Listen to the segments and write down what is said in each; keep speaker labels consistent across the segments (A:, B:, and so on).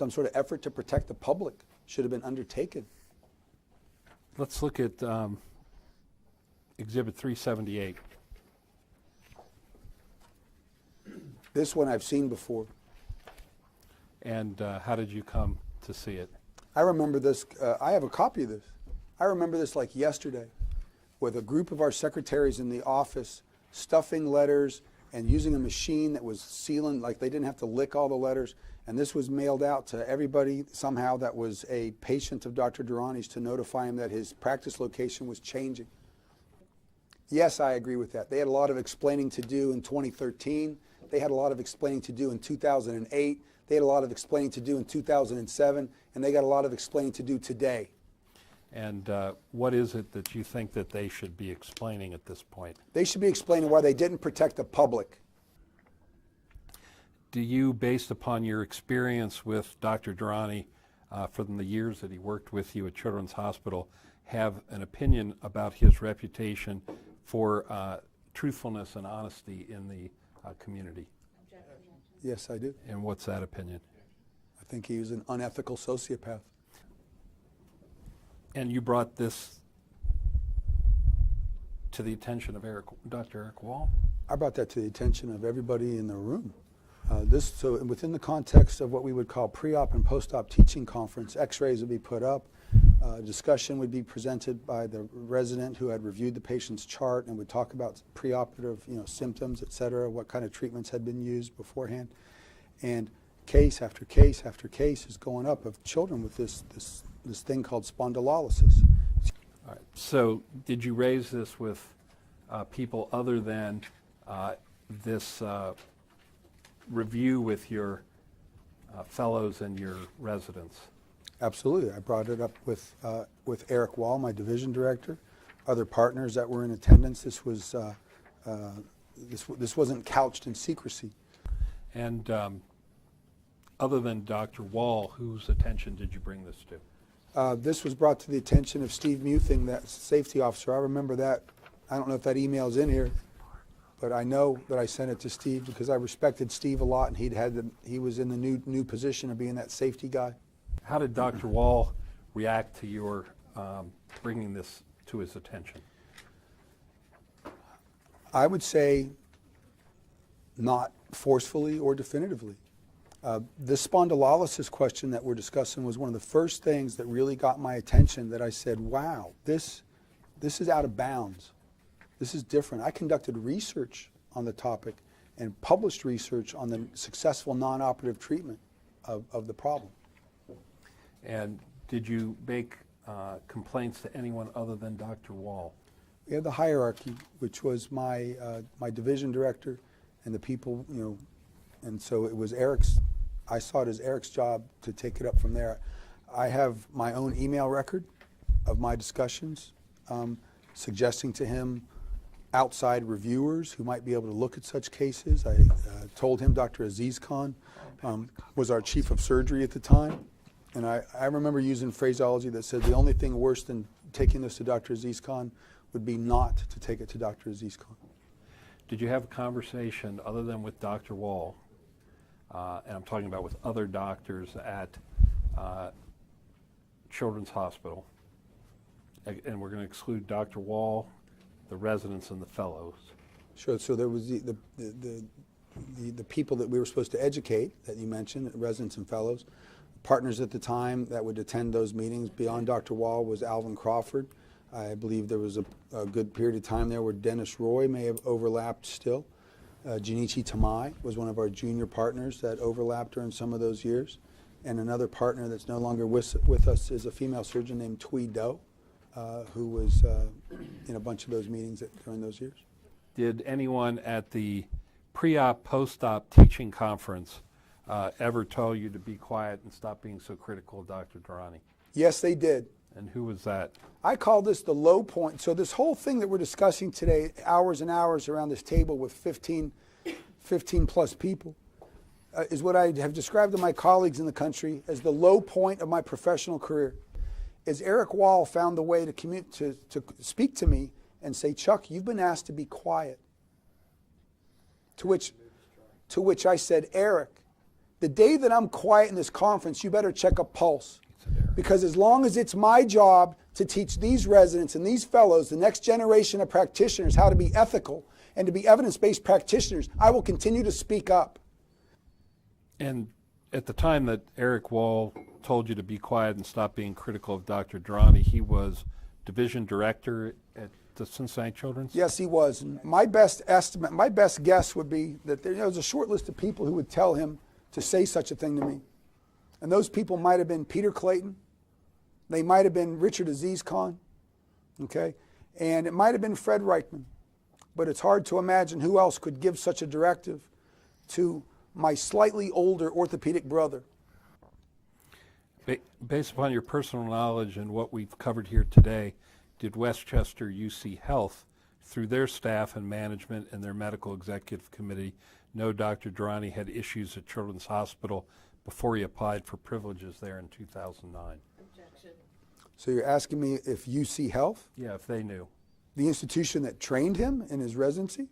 A: some sort of effort to protect the public should have been undertaken.
B: Let's look at Exhibit 378.
A: This one I've seen before.
B: And how did you come to see it?
A: I remember this. I have a copy of this. I remember this like yesterday, with a group of our secretaries in the office stuffing letters and using a machine that was sealing, like they didn't have to lick all the letters. And this was mailed out to everybody somehow that was a patient of Dr. Durrani's to notify him that his practice location was changing. Yes, I agree with that. They had a lot of explaining to do in 2013. They had a lot of explaining to do in 2008. They had a lot of explaining to do in 2007, and they got a lot of explaining to do today.
B: And what is it that you think that they should be explaining at this point?
A: They should be explaining why they didn't protect the public.
B: Do you, based upon your experience with Dr. Durrani from the years that he worked with you at Children's Hospital, have an opinion about his reputation for truthfulness and honesty in the community?
A: Yes, I do.
B: And what's that opinion?
A: I think he was an unethical sociopath.
B: And you brought this to the attention of Dr. Eric Wall?
A: I brought that to the attention of everybody in the room. So within the context of what we would call pre-op and post-op teaching conference, x-rays would be put up, discussion would be presented by the resident who had reviewed the patient's chart and would talk about preoperative symptoms, et cetera, what kind of treatments had been used beforehand. And case after case after case is going up of children with this thing called spondylolysis.
B: All right. So did you raise this with people other than this review with your fellows and your residents?
A: Absolutely. I brought it up with Eric Wall, my division director, other partners that were in attendance. This was this wasn't couched in secrecy.
B: And other than Dr. Wall, whose attention did you bring this to?
A: This was brought to the attention of Steve Muthing, that safety officer. I remember that. I don't know if that email's in here, but I know that I sent it to Steve because I respected Steve a lot, and he was in the new position of being that safety guy.
B: How did Dr. Wall react to your bringing this to his attention?
A: I would say not forcefully or definitively. This spondylolysis question that we're discussing was one of the first things that really got my attention, that I said, wow, this is out of bounds. This is different. I conducted research on the topic and published research on the successful non-operative treatment of the problem.
B: And did you make complaints to anyone other than Dr. Wall?
A: We had the hierarchy, which was my division director and the people, and so it was Eric's. I saw it as Eric's job to take it up from there. I have my own email record of my discussions, suggesting to him outside reviewers who might be able to look at such cases. I told him Dr. Aziz Khan was our chief of surgery at the time, and I remember using phraseology that said the only thing worse than taking this to Dr. Aziz Khan would be not to take it to Dr. Aziz Khan.
B: Did you have a conversation other than with Dr. Wall, and I'm talking about with other doctors at Children's Hospital, and we're going to exclude Dr. Wall, the residents, and the fellows?
A: Sure. So there was the people that we were supposed to educate that you mentioned, residents and fellows. Partners at the time that would attend those meetings beyond Dr. Wall was Alvin Crawford. I believe there was a good period of time there where Dennis Roy may have overlapped still. Junichi Tamai was one of our junior partners that overlapped during some of those years. And another partner that's no longer with us is a female surgeon named Tui Do, who was in a bunch of those meetings during those years.
B: Did anyone at the pre-op, post-op teaching conference ever tell you to be quiet and stop being so critical of Dr. Durrani?
A: Yes, they did.
B: And who was that?
A: I call this the low point. So this whole thing that we're discussing today, hours and hours around this table with 15 plus people, is what I have described to my colleagues in the country as the low point of my professional career. Is Eric Wall found the way to speak to me and say, Chuck, you've been asked to be quiet. To which I said, Eric, The day that I'm quiet in this conference, you better check a pulse. Because as long as it's my job to teach these residents and these fellows, the next generation of practitioners, how to be ethical and to be evidence-based practitioners, I will continue to speak up.
B: And at the time that Eric Wall told you to be quiet and stop being critical of Dr. Durrani, he was division director at the Cincinnati Children's?
A: Yes, he was. And my best estimate, my best guess would be that there was a short list of people who would tell him to say such a thing to me. And those people might have been Peter Clayton. They might have been Richard Aziz Khan. Okay? And it might have been Fred Reichman. But it's hard to imagine who else could give such a directive to my slightly older orthopedic brother.
B: Based upon your personal knowledge and what we've covered here today, did Westchester UC Health, through their staff and management and their medical executive committee, know Dr. Durrani had issues at Children's Hospital before he applied for privileges there in 2009?
C: Objection.
A: So you're asking me if UC Health,
B: Yeah, if they knew.
A: the institution that trained him in his residency?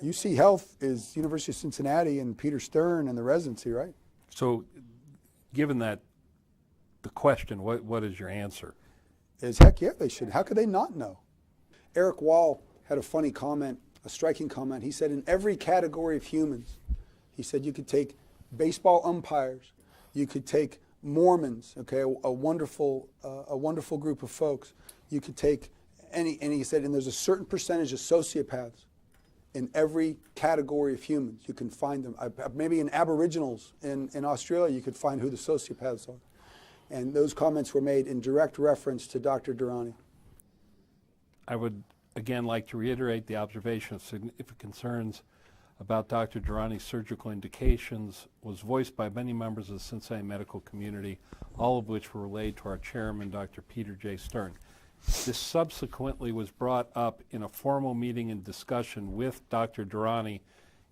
A: UC Health is University of Cincinnati and Peter Stern and the residency, right?
B: So given that, the question, what is your answer?
A: Is heck yeah, they should. How could they not know? Eric Wall had a funny comment, a striking comment. He said in every category of humans, he said you could take baseball umpires, you could take Mormons, okay, a wonderful group of folks. You could take any, and he said, and there's a certain percentage of sociopaths in every category of humans. You can find them. Maybe in Aboriginals in Australia, you could find who the sociopaths are. And those comments were made in direct reference to Dr. Durrani.
B: I would again like to reiterate the observation of significant concerns about Dr. Durrani's surgical indications was voiced by many members of the Cincinnati medical community, all of which were relayed to our chairman, Dr. Peter J. Stern. This subsequently was brought up in a formal meeting and discussion with Dr. Durrani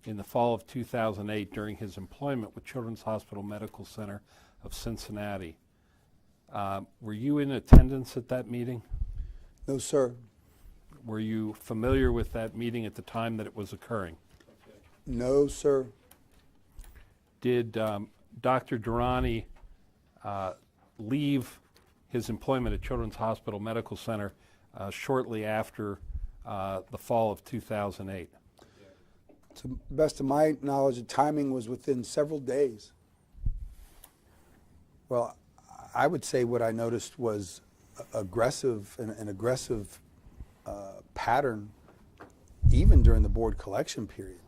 B: in the fall of 2008 during his employment with Children's Hospital Medical Center of Cincinnati. Were you in attendance at that meeting?
A: No, sir.
B: Were you familiar with that meeting at the time that it was occurring?
A: No, sir.
B: Did Dr. Durrani leave his employment at Children's Hospital Medical Center shortly after the fall of 2008?
A: To the best of my knowledge, the timing was within several days. Well, I would say what I noticed was an aggressive pattern even during the board collection period.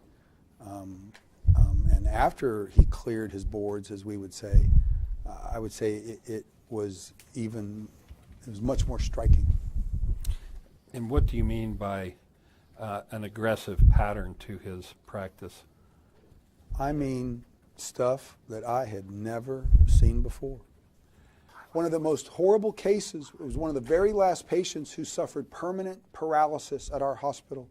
A: And after he cleared his boards, as we would say, I would say it was much more striking.
B: And what do you mean by an aggressive pattern to his practice?
A: I mean stuff that I had never seen before. One of the most horrible cases was one of the very last patients who suffered permanent paralysis at our hospital.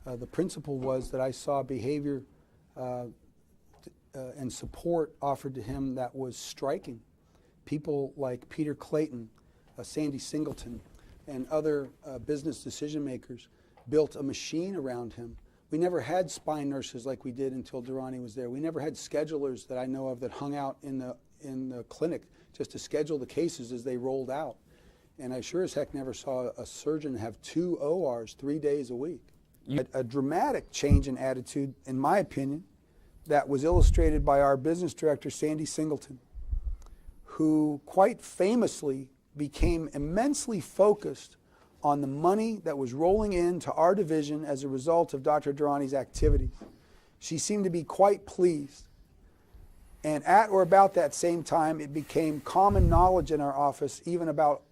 A: The principle was that I saw behavior and support offered to him that was striking. People like Peter Clayton, Sandy Singleton, and other business decision makers built a machine around him. We never had spine nurses like we did until Durrani was there. We never had schedulers that I know of that hung out in the clinic just to schedule the cases as they rolled out. And I sure as heck never saw a surgeon have 2 ORs 3 days a week. A dramatic change in attitude, in my opinion, that was illustrated by our business director, Sandy Singleton, who quite famously became immensely focused on the money that was rolling into our division as a result of Dr. Durrani's activities. She seemed to be quite pleased. And at or about that same time, it became common knowledge in our office, even about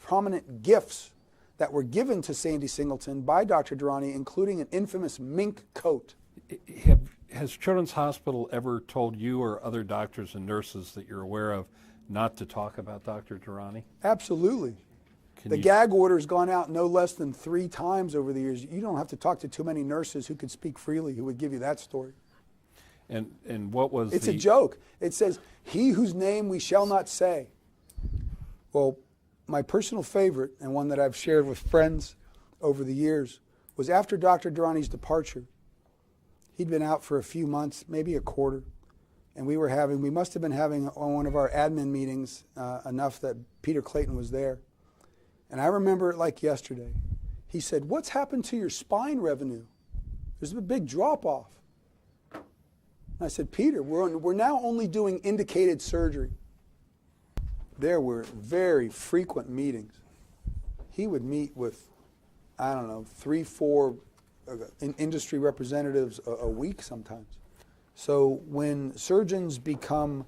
A: prominent gifts that were given to Sandy Singleton by Dr. Durrani, including an infamous mink coat.
B: Has Children's Hospital ever told you or other doctors and nurses that you're aware of not to talk about Dr. Durrani?
A: Absolutely. The gag order's gone out no less than 3 times over the years. You don't have to talk to too many nurses who could speak freely who would give you that story.
B: And what was
A: It's a joke. It says, "He whose name we shall not say." Well, my personal favorite, and one that I've shared with friends over the years, was after Dr. Durrani's departure. He'd been out for a few months, maybe a quarter, and we must have been having on one of our admin meetings enough that Peter Clayton was there. And I remember it like yesterday. He said, "What's happened to your spine revenue? There's a big drop off." And I said, "Peter, we're now only doing indicated surgery." There were very frequent meetings. He would meet with, I don't know, 3, 4 industry representatives a week sometimes. So when surgeons become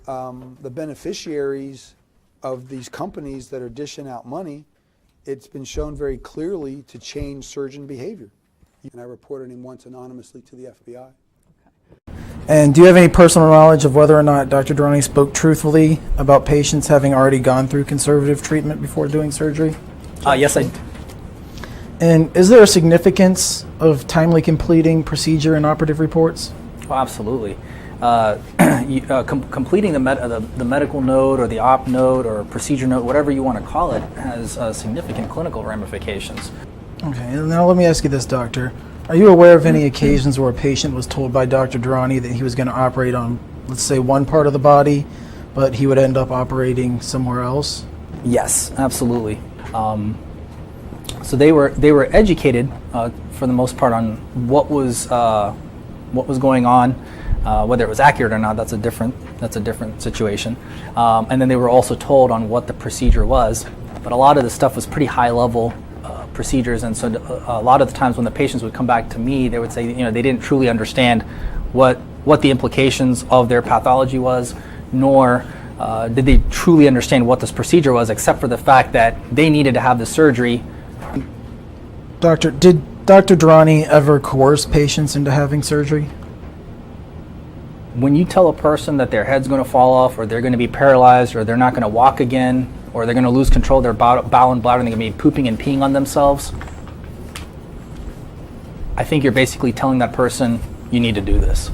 A: the beneficiaries of these companies that are dishing out money, it's been shown very clearly to change surgeon behavior. And I reported him once anonymously to the FBI.
C: And do you have any personal knowledge of whether or not Dr. Durrani spoke truthfully about patients having already gone through conservative treatment before doing surgery?
D: Yes, I do.
C: And is there a significance of timely completing procedure and operative reports?
D: Oh, absolutely. Completing the medical note or the op note or procedure note, whatever you want to call it, has significant clinical ramifications.
C: Okay, and now let me ask you this, doctor. Are you aware of any occasions where a patient was told by Dr. Durrani that he was going to operate on, let's say, one part of the body, but he would end up operating somewhere else?
D: Yes, absolutely. So they were educated for the most part on what was going on, whether it was accurate or not. That's a different situation. And then they were also told on what the procedure was. But a lot of the stuff was pretty high level procedures, and so a lot of the times when the patients would come back to me, they would say, they didn't truly understand what the implications of their pathology was, nor did they truly understand what this procedure was, except for the fact that they needed to have the surgery.
C: Doctor, did Dr. Durrani ever coerce patients into having surgery?
D: When you tell a person that their head's going to fall off, or they're going to be paralyzed, or they're not going to walk again, or they're going to lose control of their bowel and bladder, and they're going to be pooping and peeing on themselves, I think you're basically telling that person, you need to do this.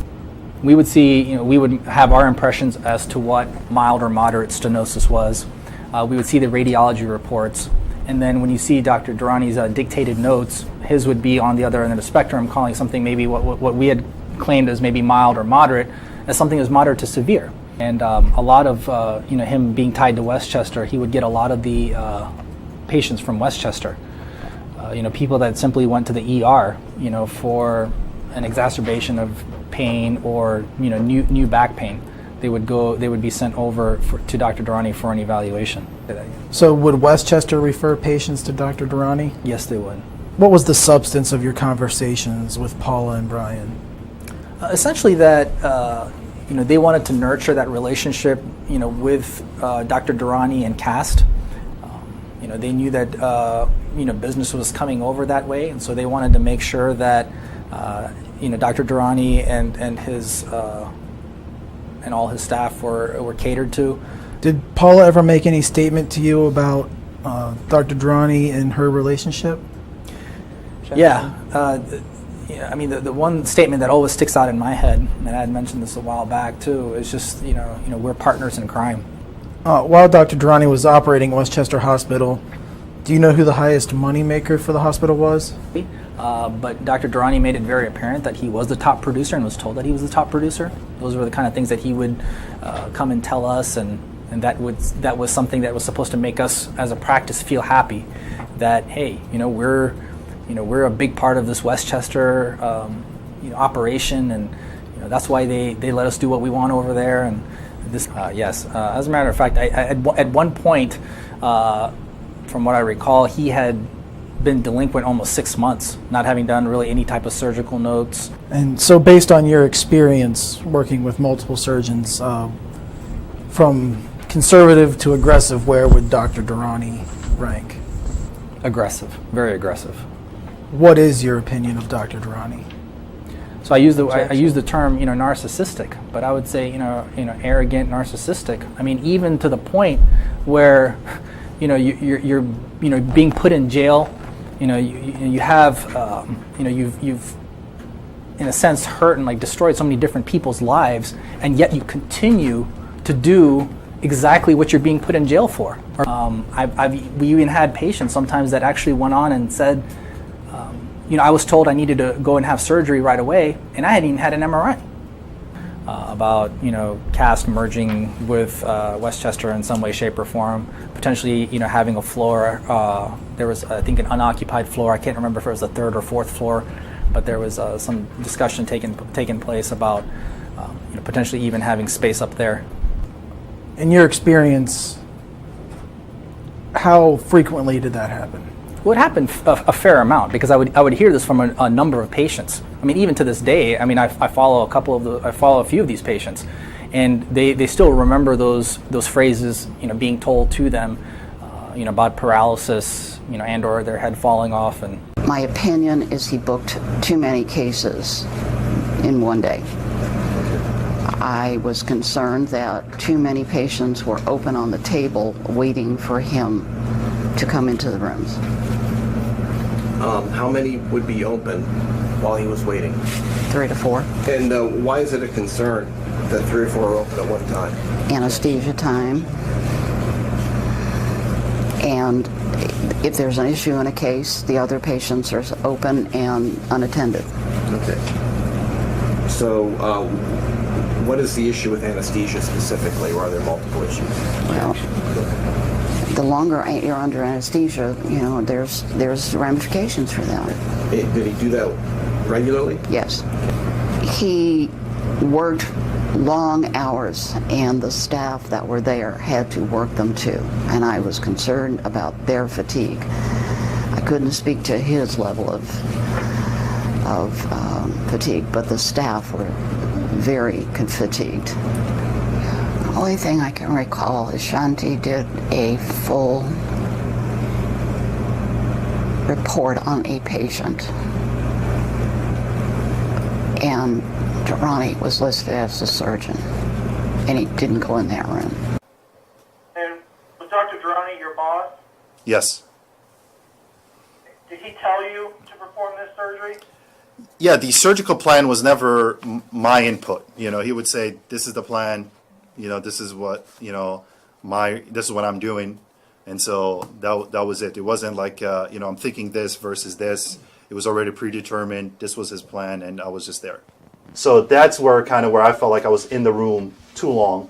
D: We would see, we would have our impressions as to what mild or moderate stenosis was. We would see the radiology reports, and then when you see Dr. Durrani's dictated notes, his would be on the other end of the spectrum, calling something maybe what we had claimed as maybe mild or moderate as something that was moderate to severe. And a lot of him being tied to Westchester, he would get a lot of the patients from Westchester. People that simply went to the ER, for an exacerbation of pain or new back pain. They would be sent over to Dr. Durrani for an evaluation.
C: So would Westchester refer patients to Dr. Durrani?
D: Yes, they would.
C: What was the substance of your conversations with Paula and Brian?
D: Essentially that they wanted to nurture that relationship with Dr. Durrani and CAST. They knew that business was coming over that way, and so they wanted to make sure that Dr. Durrani and his and all his staff were catered to.
C: Did Paula ever make any statement to you about Dr. Durrani and her relationship?
D: Yeah. The one statement that always sticks out in my head, and I had mentioned this a while back too, is just, we're partners in crime.
C: While Dr. Durrani was operating Westchester Hospital, do you know who the highest money maker for the hospital was?
D: But Dr. Durrani made it very apparent that he was the top producer and was told that he was the top producer. Those were the kind of things that he would come and tell us, and that was something that was supposed to make us as a practice feel happy that, hey, we're a big part of this Westchester operation, and that's why they let us do what we want over there. And this, yes, as a matter of fact, at one point, from what I recall, he had been delinquent almost 6 months, not having done really any type of surgical notes.
C: And so based on your experience working with multiple surgeons, from conservative to aggressive, where would Dr. Durrani rank?
D: Aggressive, very aggressive.
C: What is your opinion of Dr. Durrani?
D: So I use the term narcissistic, but I would say arrogant, narcissistic. I mean, even to the point where you're being put in jail. You have you've in a sense hurt and destroyed so many different people's lives, and yet you continue to do exactly what you're being put in jail for. We even had patients sometimes that actually went on and said, I was told I needed to go and have surgery right away, and I hadn't even had an MRI. about Cast merging with Westchester in some way, shape, or form. Potentially, having a floor. There was, I think, an unoccupied floor. I can't remember if it was the third or fourth floor, but there was some discussion taking place about potentially even having space up there.
C: In your experience, how frequently did that happen?
D: Well, it happened a fair amount, because I would hear this from a number of patients. I mean, even to this day, I mean, I follow a few of these patients, and they still remember those phrases, being told to them, about paralysis, and/or their head falling off. And
E: my opinion is he booked too many cases in one day. I was concerned that too many patients were open on the table waiting for him to come into the rooms.
F: How many would be open while he was waiting?
E: 3 to 4.
F: And why is it a concern that 3 or 4 are open at one time?
E: Anesthesia time. And if there's an issue in a case, the other patients are open and unattended.
F: Okay. So, what is the issue with anesthesia specifically, or are there multiple issues?
E: Well, the longer you're under anesthesia, there's ramifications for that.
F: Did he do that regularly?
E: Yes. He worked long hours, and the staff that were there had to work them too. And I was concerned about their fatigue. I couldn't speak to his level of fatigue, but the staff were very fatigued. The only thing I can recall is Shanti did a full report on a patient, and Durrani was listed as the surgeon, and he didn't go in that room.
G: And was Dr. Durrani your boss?
H: Yes.
G: Did he tell you to perform this surgery?
H: Yeah, the surgical plan was never my input. He would say, "This is the plan. This is what this is what I'm doing," and so that was it. It wasn't like I'm thinking this versus this. It was already predetermined. This was his plan, and I was just there. So that's where I felt like I was in the room too long,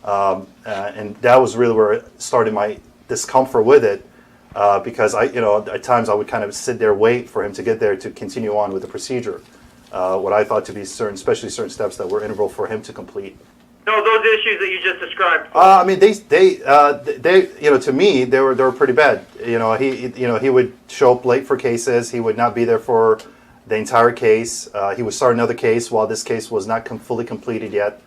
H: and that was really where it started my discomfort with it. Because at times I would kind of sit there, wait for him to get there to continue on with the procedure. What I thought to be especially certain steps that were integral for him to complete.
G: No, those issues that you just described.
H: I mean, they to me, they were pretty bad. He would show up late for cases. He would not be there for the entire case. He would start another case while this case was not fully completed yet.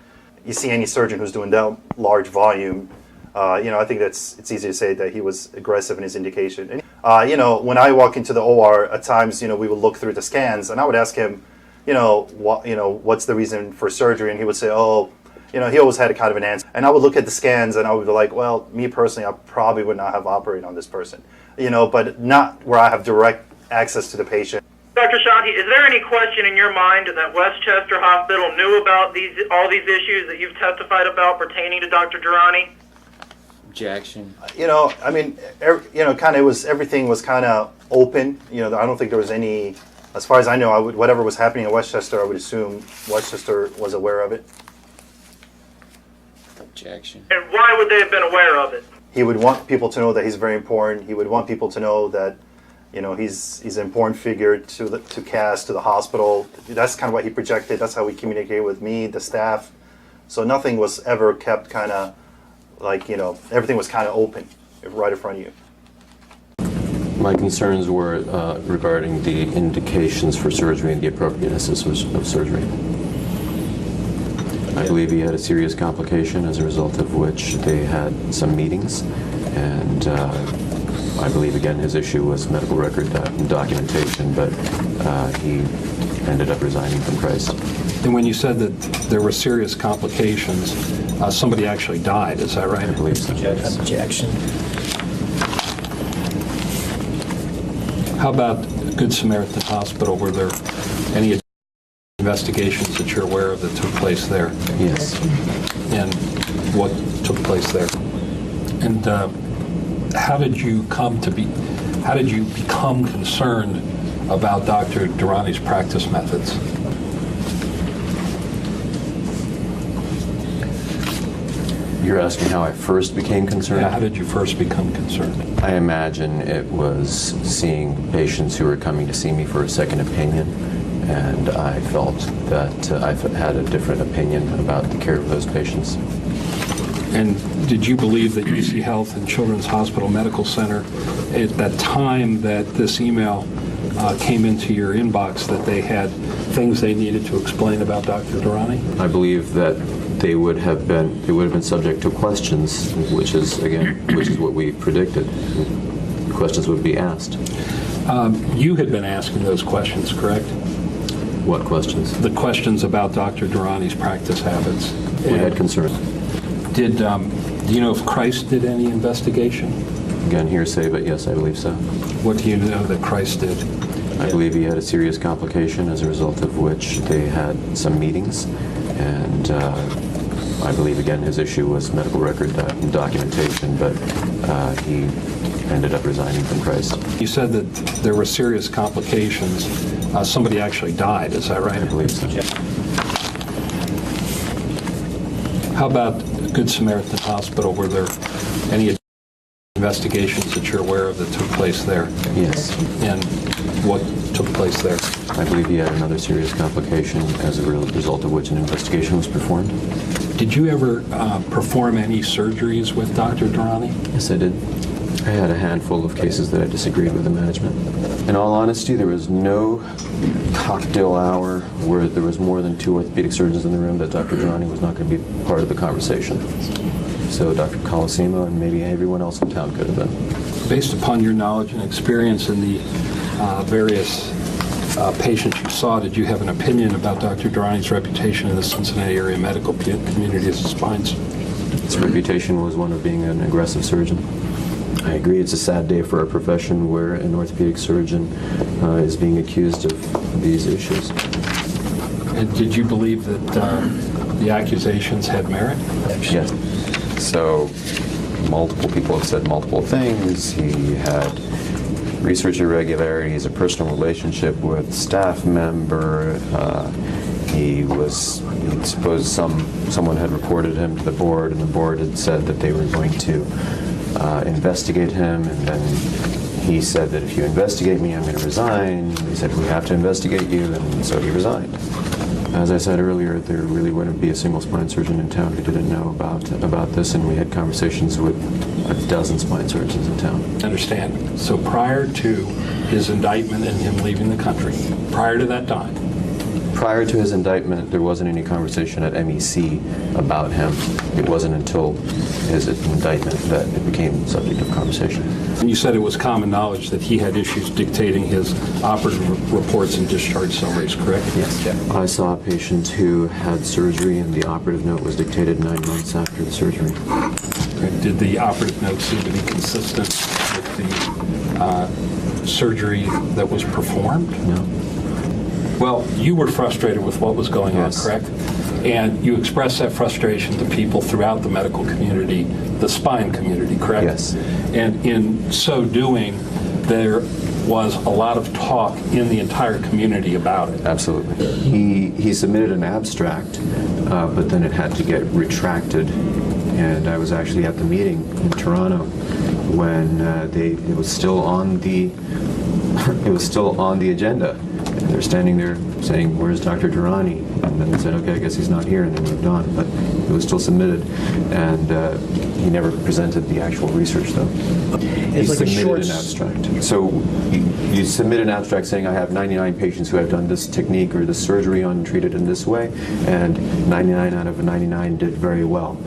H: You see any surgeon who's doing that large volume. I think it's easy to say that he was aggressive in his indication. When I walk into the OR, at times, we would look through the scans, and I would ask him, what's the reason for surgery? And he would say, he always had a kind of an answer. And I would look at the scans, and I would be like, well, me personally, I probably would not have operated on this person, but not where I have direct access to the patient.
G: Dr. Shanti, is there any question in your mind that Westchester Hospital knew about all these issues that you've testified about pertaining to Dr. Durrani?
I: Objection.
H: I mean, everything was kind of open. I don't think there was any, as far as I know, whatever was happening in Westchester, I would assume Westchester was aware of it.
I: Objection.
G: And why would they have been aware of it?
H: He would want people to know that he's very important. He would want people to know that, he's an important figure to Cass, to the hospital. That's kind of what he projected. That's how he communicated with me, the staff. So nothing was ever kept kind of everything was kind of open right in front of you.
J: My concerns were regarding the indications for surgery and the appropriateness of surgery. I believe he had a serious complication as a result of which they had some meetings, and I believe, again, his issue was medical record documentation, but he ended up resigning from Christ.
B: And when you said that there were serious complications, somebody actually died, is that right?
J: I believe so.
C: Objection.
B: How about Good Samaritan Hospital? Were there any investigations that you're aware of that took place there?
J: Yes.
B: And what took place there? And how did you become concerned about Dr. Durrani's practice methods?
J: You're asking how I first became concerned?
B: Yeah, how did you first become concerned?
J: I imagine it was seeing patients who were coming to see me for a second opinion, and I felt that I had a different opinion about the care of those patients.
B: And did you believe that UC Health and Children's Hospital Medical Center, at that time that this email came into your inbox, that they had things they needed to explain about Dr. Durrani?
J: I believe that they would have been subject to questions, which is what we predicted. Questions would be asked.
B: You had been asking those questions, correct?
J: What questions?
B: The questions about Dr. Durrani's practice habits.
J: We had concerns.
B: Do you know if Christ did any investigation?
J: Again, hearsay, but yes, I believe so.
B: What do you know that Christ did?
J: I believe he had a serious complication, as a result of which they had some meetings, and I believe, again, his issue was medical record documentation, but he ended up resigning from Christ.
B: You said that there were serious complications. Somebody actually died, is that right?
J: I believe so.
B: How about Good Samaritan Hospital? Were there any investigations that you're aware of that took place there?
J: Yes.
B: And what took place there?
J: I believe he had another serious complication, as a result of which an investigation was performed.
B: Did you ever perform any surgeries with Dr. Durrani?
J: Yes, I did. I had a handful of cases that I disagreed with the management. In all honesty, there was no cocktail hour where there was more than 2 orthopedic surgeons in the room that Dr. Durrani was not going to be part of the conversation. So Dr. Colosimo and maybe everyone else in town could have been.
B: Based upon your knowledge and experience in the various patients you saw, did you have an opinion about Dr. Durrani's reputation in the Cincinnati area medical community as a spine surgeon?
J: His reputation was one of being an aggressive surgeon. I agree it's a sad day for our profession where an orthopedic surgeon is being accused of these issues.
B: And did you believe that the accusations had merit?
J: Yes. So multiple people have said multiple things. He had research irregularities, a personal relationship with staff member. He supposed someone had reported him to the board, and the board had said that they were going to investigate him, and then he said that if you investigate me, I'm going to resign. They said, we have to investigate you, and so he resigned. As I said earlier, there really wouldn't be a single spine surgeon in town who didn't know about this, and we had conversations with a dozen spine surgeons in town.
B: I understand. So prior to his indictment and him leaving the country, prior to that time?
J: Prior to his indictment, there wasn't any conversation at MEC about him. It wasn't until his indictment that it became subject of conversation.
B: And you said it was common knowledge that he had issues dictating his operative reports and discharge summaries, correct?
J: Yes. Yeah. I saw a patient who had surgery, and the operative note was dictated 9 months after the surgery.
B: Did the operative note seem to be consistent with the surgery that was performed?
J: No.
B: Well, you were frustrated with what was going on, correct? And you expressed that frustration to people throughout the medical community, the spine community, correct?
J: Yes.
B: And in so doing, there was a lot of talk in the entire community about it.
J: Absolutely. He submitted an abstract, but then it had to get retracted. And I was actually at the meeting in Toronto when it was still on the agenda. And they're standing there saying, "Where's Dr. Durrani?" And then they said, "Okay, I guess he's not here," and they moved on. But it was still submitted, and he never presented the actual research, though. He submitted an abstract. So you submit an abstract saying, "I have 99 patients who have done this technique or this surgery on treated in this way, and 99 out of 99 did very well,"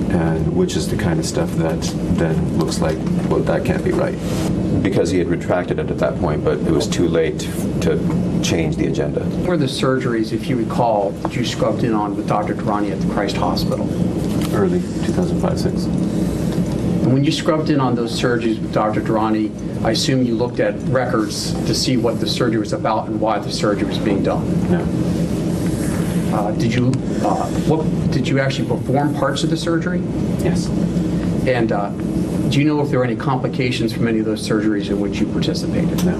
J: and which is the kind of stuff that then looks like, well, that can't be right. Because he had retracted it at that point, but it was too late to change the agenda.
K: What were the surgeries, if you recall, that you scrubbed in on with Dr. Durrani at the Christ Hospital?
J: Early 2005-06.
K: And when you scrubbed in on those surgeries with Dr. Durrani, I assume you looked at records to see what the surgery was about and why the surgery was being done.
J: No.
K: Did you actually perform parts of the surgery?
J: Yes.
K: And do you know if there were any complications from any of those surgeries in which you participated?
J: No.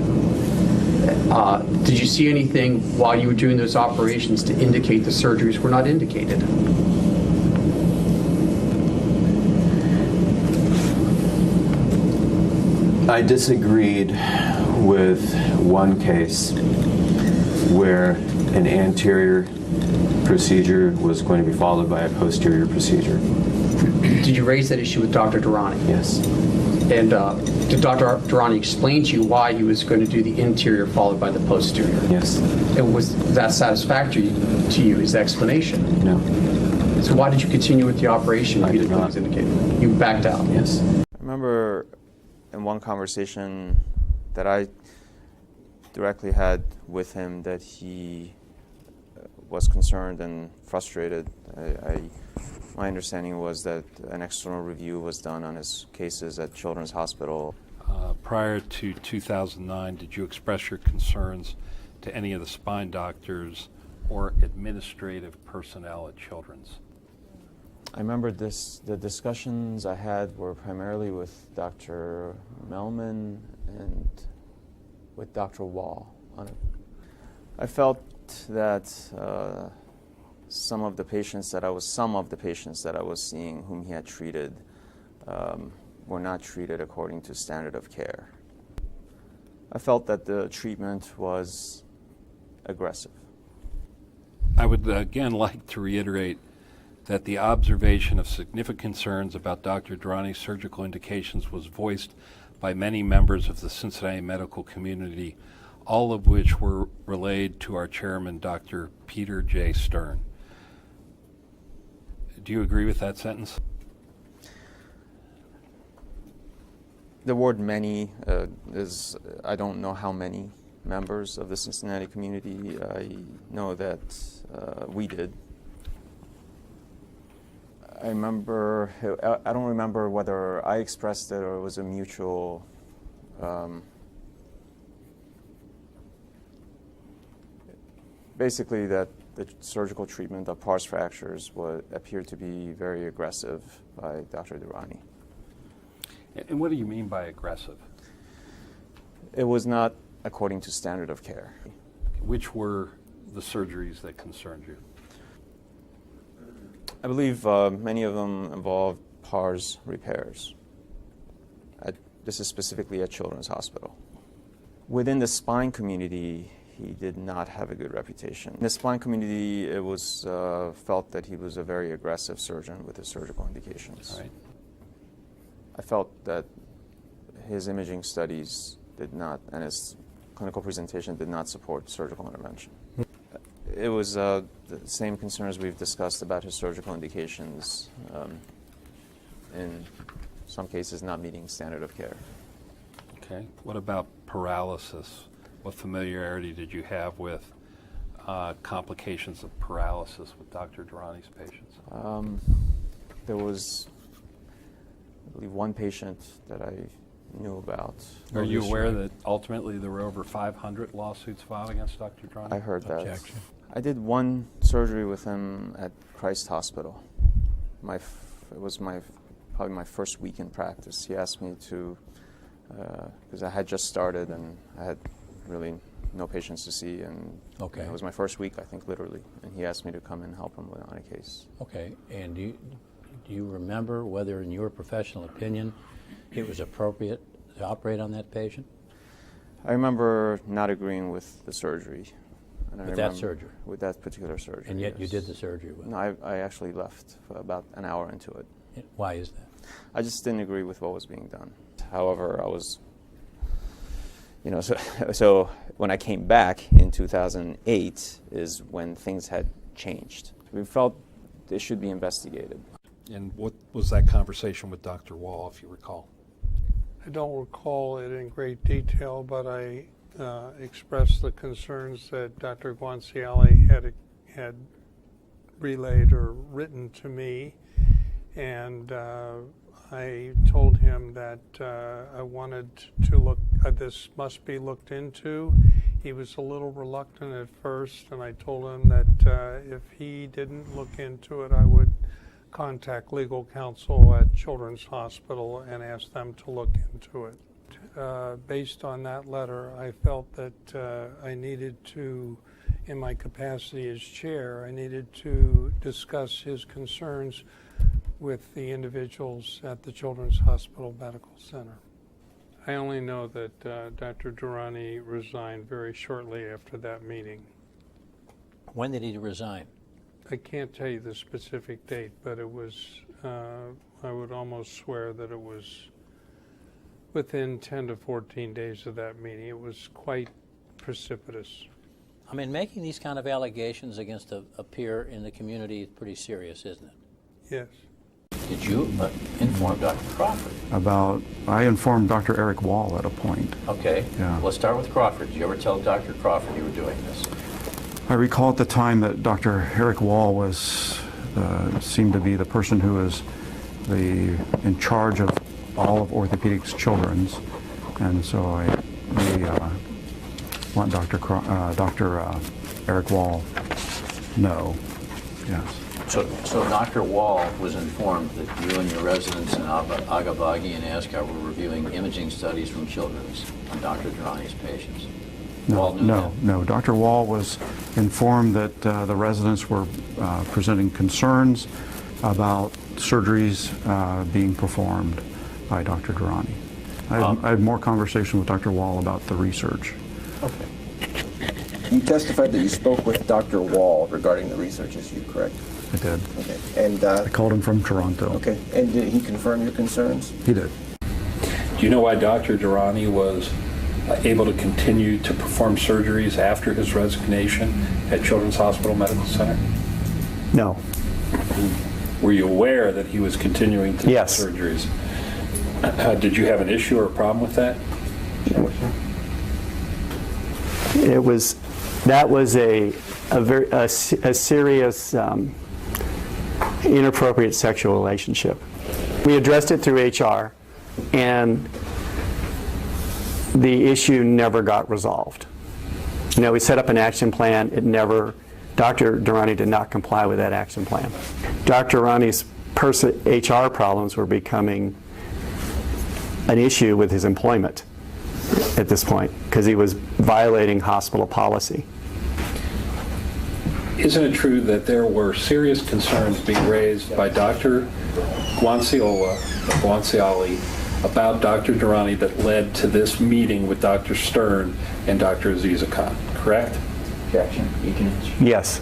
K: Did you see anything while you were doing those operations to indicate the surgeries were not indicated?
J: I disagreed with one case where an anterior procedure was going to be followed by a posterior procedure.
K: Did you raise that issue with Dr. Durrani?
J: Yes.
K: And did Dr. Durrani explain to you why he was going to do the interior followed by the posterior?
J: Yes.
K: And was that satisfactory to you, his explanation?
J: No.
K: So why did you continue with the operation if
J: I
K: you
J: did
K: didn't
J: not.
K: indicate? You backed out?
J: Yes.
I: I remember in one conversation that I directly had with him that he was concerned and frustrated. My understanding was that an external review was done on his cases at Children's Hospital.
B: Prior to 2009, did you express your concerns to any of the spine doctors or administrative personnel at Children's?
I: I remember the discussions I had were primarily with Dr. Melman and with Dr. Wall on it. I felt that some of the patients that I was seeing, whom he had treated, were not treated according to standard of care. I felt that the treatment was aggressive.
B: I would again like to reiterate that the observation of significant concerns about Dr. Durrani's surgical indications was voiced by many members of the Cincinnati medical community, all of which were relayed to our chairman, Dr. Peter J. Stern. Do you agree with that sentence?
I: The word many is, I don't know how many members of the Cincinnati community. I know that we did. I don't remember whether I expressed it or it was a mutual basically that the surgical treatment of pars fractures appeared to be very aggressive by Dr. Durrani.
B: And what do you mean by aggressive?
I: It was not according to standard of care.
B: Which were the surgeries that concerned you?
I: I believe many of them involved pars repairs. This is specifically at Children's Hospital. Within the spine community, he did not have a good reputation. In the spine community, it was felt that he was a very aggressive surgeon with his surgical indications.
B: Right.
I: I felt that his imaging studies did not, and his clinical presentation did not support surgical intervention. It was the same concerns we've discussed about his surgical indications, in some cases not meeting standard of care.
B: Okay. What about paralysis? What familiarity did you have with complications of paralysis with Dr. Durrani's patients?
I: There was, I believe, one patient that I knew about.
B: Are you aware that ultimately there were over 500 lawsuits filed against Dr. Durrani?
I: I heard that.
B: Objection.
I: I did one surgery with him at Christ Hospital. It was probably my first week in practice. He asked me to, because I had just started and I had really no patients to see, and
L: Okay.
I: it was my first week, I think, literally, and he asked me to come and help him on a case.
L: Okay, and do you remember whether, in your professional opinion, it was appropriate to operate on that patient?
I: I remember not agreeing with the surgery. And
L: With that surgery?
I: With that particular surgery.
L: And yet you
I: yes.
L: did the surgery with him?
I: No, I actually left about an hour into it.
L: Why is that?
I: I just didn't agree with what was being done. However, I was, so when I came back in 2008 is when things had changed. We felt they should be investigated.
B: And what was that conversation with Dr. Wall, if you recall?
M: I don't recall it in great detail, but I expressed the concerns that Dr. Guanciale had relayed or written to me, and I told him that I wanted to this must be looked into. He was a little reluctant at first, and I told him that if he didn't look into it, I would contact legal counsel at Children's Hospital and ask them to look into it. Based on that letter, I felt that I needed to, in my capacity as chair, I needed to discuss his concerns with the individuals at the Children's Hospital Medical Center. I only know that Dr. Durrani resigned very shortly after that meeting.
L: When did he resign?
M: I can't tell you the specific date, but it was, I would almost swear that it was within 10 to 14 days of that meeting. It was quite precipitous.
L: I mean, making these kind of allegations against a peer in the community is pretty serious, isn't it?
M: Yes.
L: Did you inform Dr. Crawford?
N: I informed Dr. Eric Wall at a point.
L: Okay.
N: Yeah.
L: Let's start with Crawford. Did you ever tell Dr. Crawford you were doing this?
N: I recall at the time that Dr. Eric Wall was, seemed to be the person who was in charge of all of orthopedics children's, and so I really want Dr. Eric Wall know. Yes.
L: So Dr. Wall was informed that you and your residents in Agabagi and Ascar were reviewing imaging studies from children's on Dr. Durrani's patients.
N: No. Dr. Wall was informed that the residents were presenting concerns about surgeries being performed by Dr. Durrani. I had more conversation with Dr. Wall about the research.
L: Okay.
F: You testified that you spoke with Dr. Wall regarding the research issue, correct?
N: I did.
F: Okay. And
N: I called him from Toronto.
F: Okay. And did he confirm your concerns?
N: He did.
B: Do you know why Dr. Durrani was able to continue to perform surgeries after his resignation at Children's Hospital Medical Center?
O: No.
B: Were you aware that he was continuing to do surgeries? Did you have an issue or a problem with that?
O: That was a serious inappropriate sexual relationship. We addressed it through HR, and the issue never got resolved. You know, we set up an action plan. Dr. Durrani did not comply with that action plan. Dr. Durrani's HR problems were becoming an issue with his employment at this point because he was violating hospital policy.
B: Isn't it true that there were serious concerns being raised by Dr. Guanciale about Dr. Durrani that led to this meeting with Dr. Stern and Dr. Aziza Khan, correct?
D: Objection. You can answer.
O: Yes.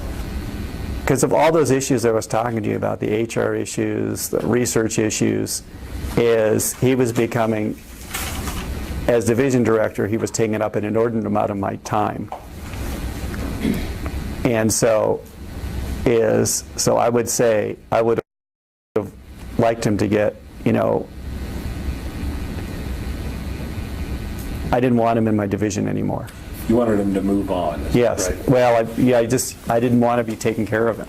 O: Because of all those issues I was talking to you about, the HR issues, the research issues, is he was becoming, as division director, he was taking up an inordinate amount of my time. And so I would say I would have liked him to get, I didn't want him in my division anymore.
B: You wanted him to move on?
O: Yes.
B: Right?
O: Well, I didn't want to be taking care of him.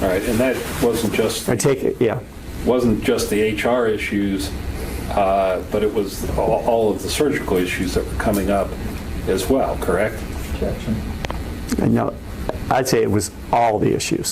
B: All right, and that wasn't just wasn't just the HR issues, but it was all of the surgical issues that were coming up as well, correct?
O: Objection. No, I'd say it was all the issues.